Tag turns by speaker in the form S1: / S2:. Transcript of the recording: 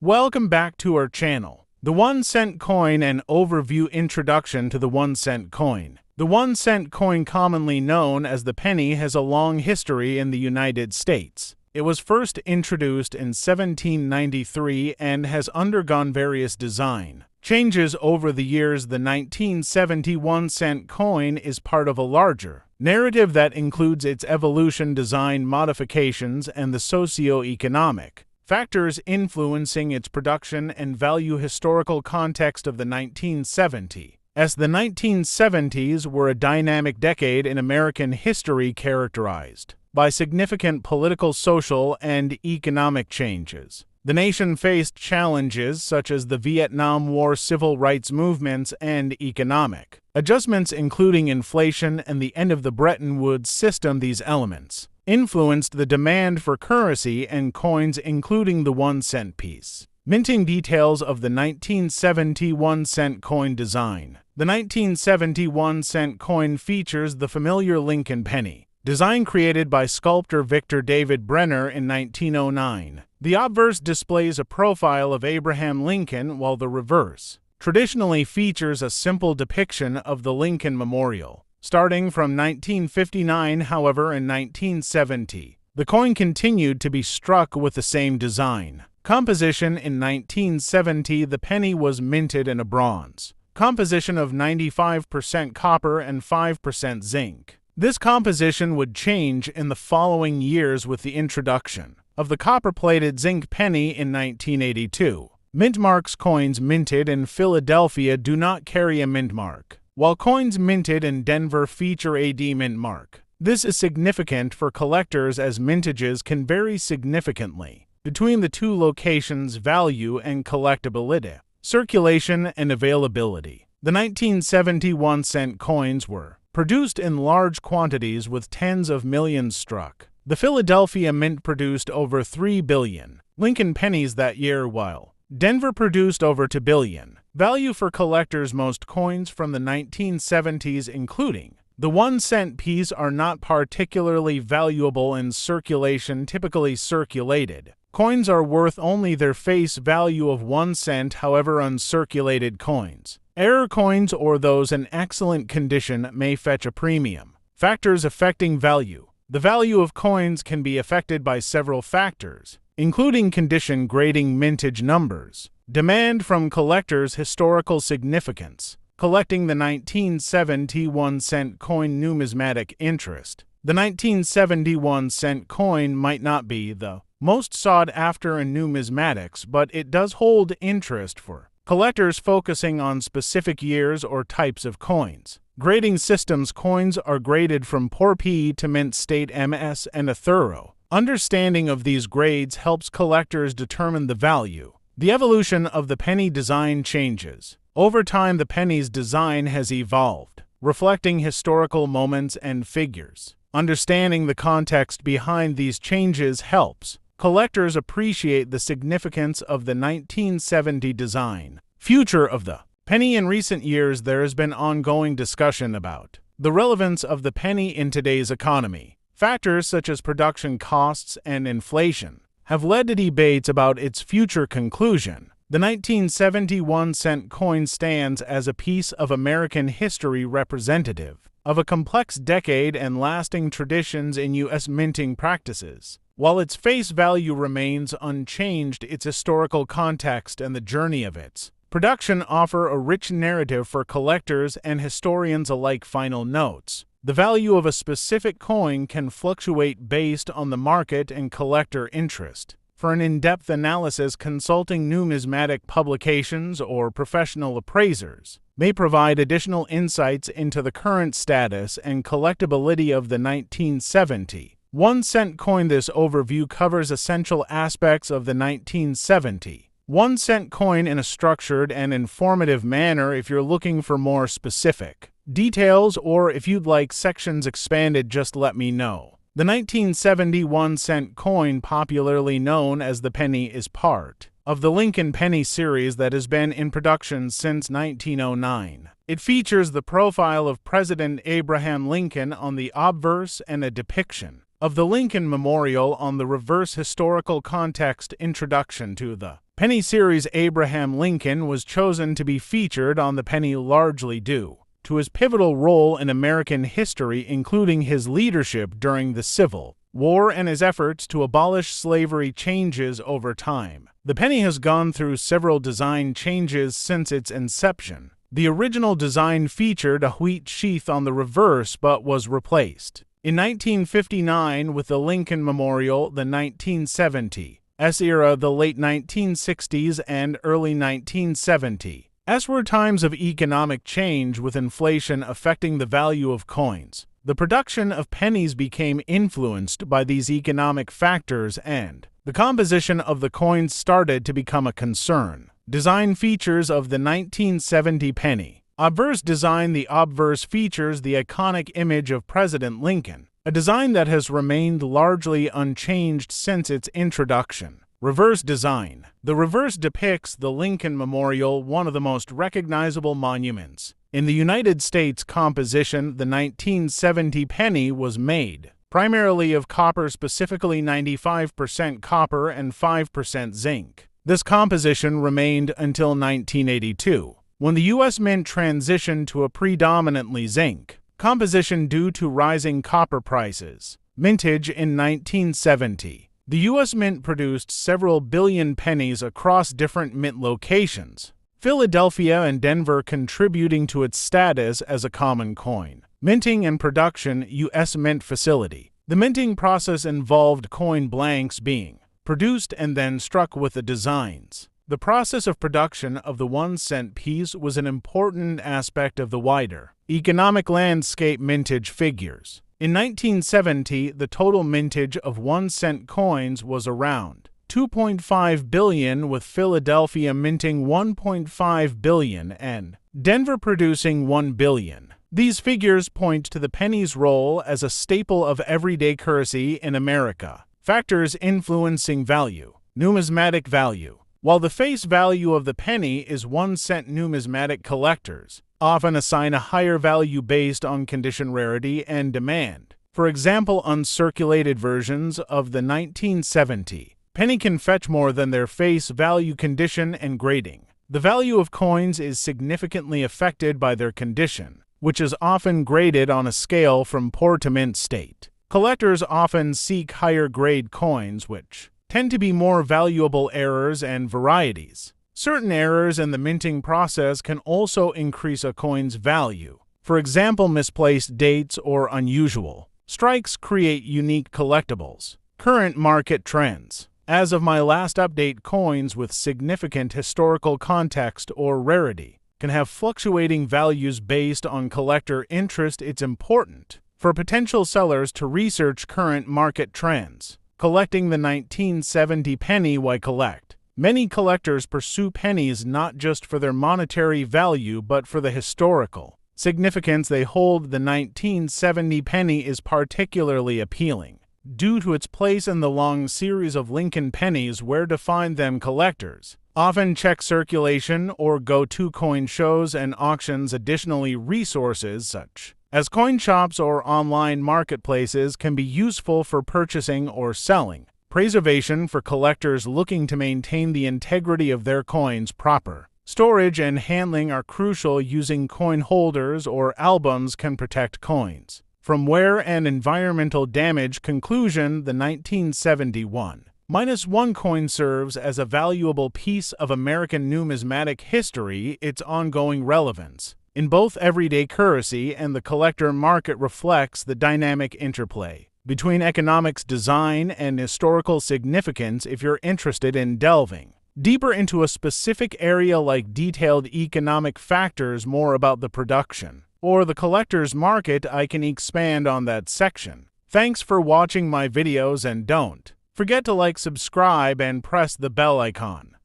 S1: Welcome back to our channel. The 1-cent coin and overview introduction to the 1-cent coin. The 1-cent coin, commonly known as the penny, has a long history in the United States. It was first introduced in 1793 and has undergone various design changes over the years. The 1970 1-cent coin is part of a larger narrative that includes its evolution, design modifications, and the socio-economic factors influencing its production and value. Historical context of the 1970s. As the 1970s were a dynamic decade in American history characterized by significant political, social, and economic changes. The nation faced challenges such as the Vietnam War, civil rights movements, and economic adjustments, including inflation and the end of the Bretton Woods system. These elements influenced the demand for currency and coins, including the 1-cent piece. Minting details of the 1970 1-cent coin design. The 1970 1-cent coin features the familiar Lincoln penny design created by sculptor Victor David Brenner in 1909. The obverse displays a profile of Abraham Lincoln, while the reverse traditionally features a simple depiction of the Lincoln Memorial. Starting from 1959, however, in 1970, the coin continued to be struck with the same design composition. In 1970, the penny was minted in a bronze composition of 95% copper and 5% zinc. This composition would change in the following years with the introduction of the copper-plated zinc penny in 1982. Mint marks. Coins minted in Philadelphia do not carry a mint mark, while coins minted in Denver feature a mint mark. This is significant for collectors as mintages can vary significantly between the two locations' value and collectability, circulation, and availability. The 1970 1-cent coins were produced in large quantities with tens of millions struck. The Philadelphia Mint produced over 3 billion Lincoln pennies that year, while Denver produced over 2 billion. Value for collectors. Most coins from the 1970s, including the 1-cent piece, are not particularly valuable in circulation. Typically circulated coins are worth only their face value of 1 cent. However, uncirculated coins, error coins, or those in excellent condition may fetch a premium. Factors affecting value. The value of coins can be affected by several factors, including condition, grading, mintage numbers, demand from collectors, historical significance. Collecting the 1970 1-cent coin. Numismatic interest. The 1970 1-cent coin might not be the most sought after in numismatics, but it does hold interest for collectors focusing on specific years or types of coins. Grading systems. Coins are graded from poor P to mint state MS, and a thorough understanding of these grades helps collectors determine the value. The evolution of the penny design changes. Over time, the penny's design has evolved, reflecting historical moments and figures. Understanding the context behind these changes helps collectors appreciate the significance of the 1970 design. Future of the penny. In recent years, there has been ongoing discussion about the relevance of the penny in today's economy. Factors such as production costs and inflation have led to debates about its future. Conclusion. The 1970 1-cent coin stands as a piece of American history representative of a complex decade and lasting traditions in U.S. minting practices. While its face value remains unchanged, its historical context and the journey of its production offer a rich narrative for collectors and historians alike. Final notes. The value of a specific coin can fluctuate based on the market and collector interest. For an in-depth analysis, consulting numismatic publications or professional appraisers may provide additional insights into the current status and collectability of the 1970 1-cent coin. This overview covers essential aspects of the 1970 1-cent coin in a structured and informative manner. If you're looking for more specific details or if you'd like sections expanded, just let me know. The 1970 1-cent coin, popularly known as the penny, is part of the Lincoln penny series that has been in production since 1909. It features the profile of President Abraham Lincoln on the obverse and a depiction of the Lincoln Memorial on the reverse historical context introduction to the penny series. Abraham Lincoln was chosen to be featured on the penny largely due to his pivotal role in American history, including his leadership during the Civil War and his efforts to abolish slavery. Changes over time. The penny has gone through several design changes since its inception. The original design featured a wheat sheath on the reverse but was replaced in 1959 with the Lincoln Memorial. The 1970s era, the late 1960s and early 1970s were times of economic change, with inflation affecting the value of coins. The production of pennies became influenced by these economic factors, and the composition of the coins started to become a concern. Design features of the 1970 penny. Obverse design. The obverse features the iconic image of President Lincoln, a design that has remained largely unchanged since its introduction. Reverse design. The reverse depicts the Lincoln Memorial, one of the most recognizable monuments in the United States. Composition. The 1970 penny was made primarily of copper, specifically 95% copper and 5% zinc. This composition remained until 1982, when the U.S. Mint transitioned to a predominantly zinc composition due to rising copper prices. Mintage. In 1970, the U.S. Mint produced several billion pennies across different mint locations, Philadelphia and Denver contributing to its status as a common coin. Minting and production. U.S. Mint facility. The minting process involved coin blanks being produced and then struck with the designs. The process of production of the 1-cent piece was an important aspect of the wider economic landscape. Mintage figures. In 1970, the total mintage of 1-cent coins was around 2.5 billion, with Philadelphia minting 1.5 billion and Denver producing 1 billion. These figures point to the penny's role as a staple of everyday currency in America. Factors influencing value. Numismatic value. While the face value of the penny is 1-cent, numismatic collectors often assign a higher value based on condition, rarity, and demand. For example, uncirculated versions of the 1970 penny can fetch more than their face value. Condition and grading. The value of coins is significantly affected by their condition, which is often graded on a scale from poor to mint state. Collectors often seek higher grade coins, which tend to be more valuable. Errors and varieties. Certain errors in the minting process can also increase a coin's value. For example, misplaced dates or unusual strikes create unique collectibles. Current market trends. As of my last update, coins with significant historical context or rarity can have fluctuating values based on collector interest. It's important for potential sellers to research current market trends. Collecting. The 1970 penny. Why collect? Many collectors pursue pennies not just for their monetary value but for the historical significance they hold. The 1970 penny is particularly appealing due to its place in the long series of Lincoln pennies. Where to find them? Collectors often check circulation or go to coin shows and auctions. Additionally, resources such as coin shops or online marketplaces can be useful for purchasing or selling. Preservation. For collectors looking to maintain the integrity of their coins, proper storage and handling are crucial. Using coin holders or albums can protect coins from wear and environmental damage. Conclusion. The 1971-1 coin serves as a valuable piece of American numismatic history. Its ongoing relevance in both everyday currency and the collector market reflects the dynamic interplay between economics, design, and historical significance. If you're interested in delving deeper into a specific area like detailed economic factors, more about the production, or the collector's market, I can expand on that section. Thanks for watching my videos, and don't forget to like, subscribe, and press the bell icon.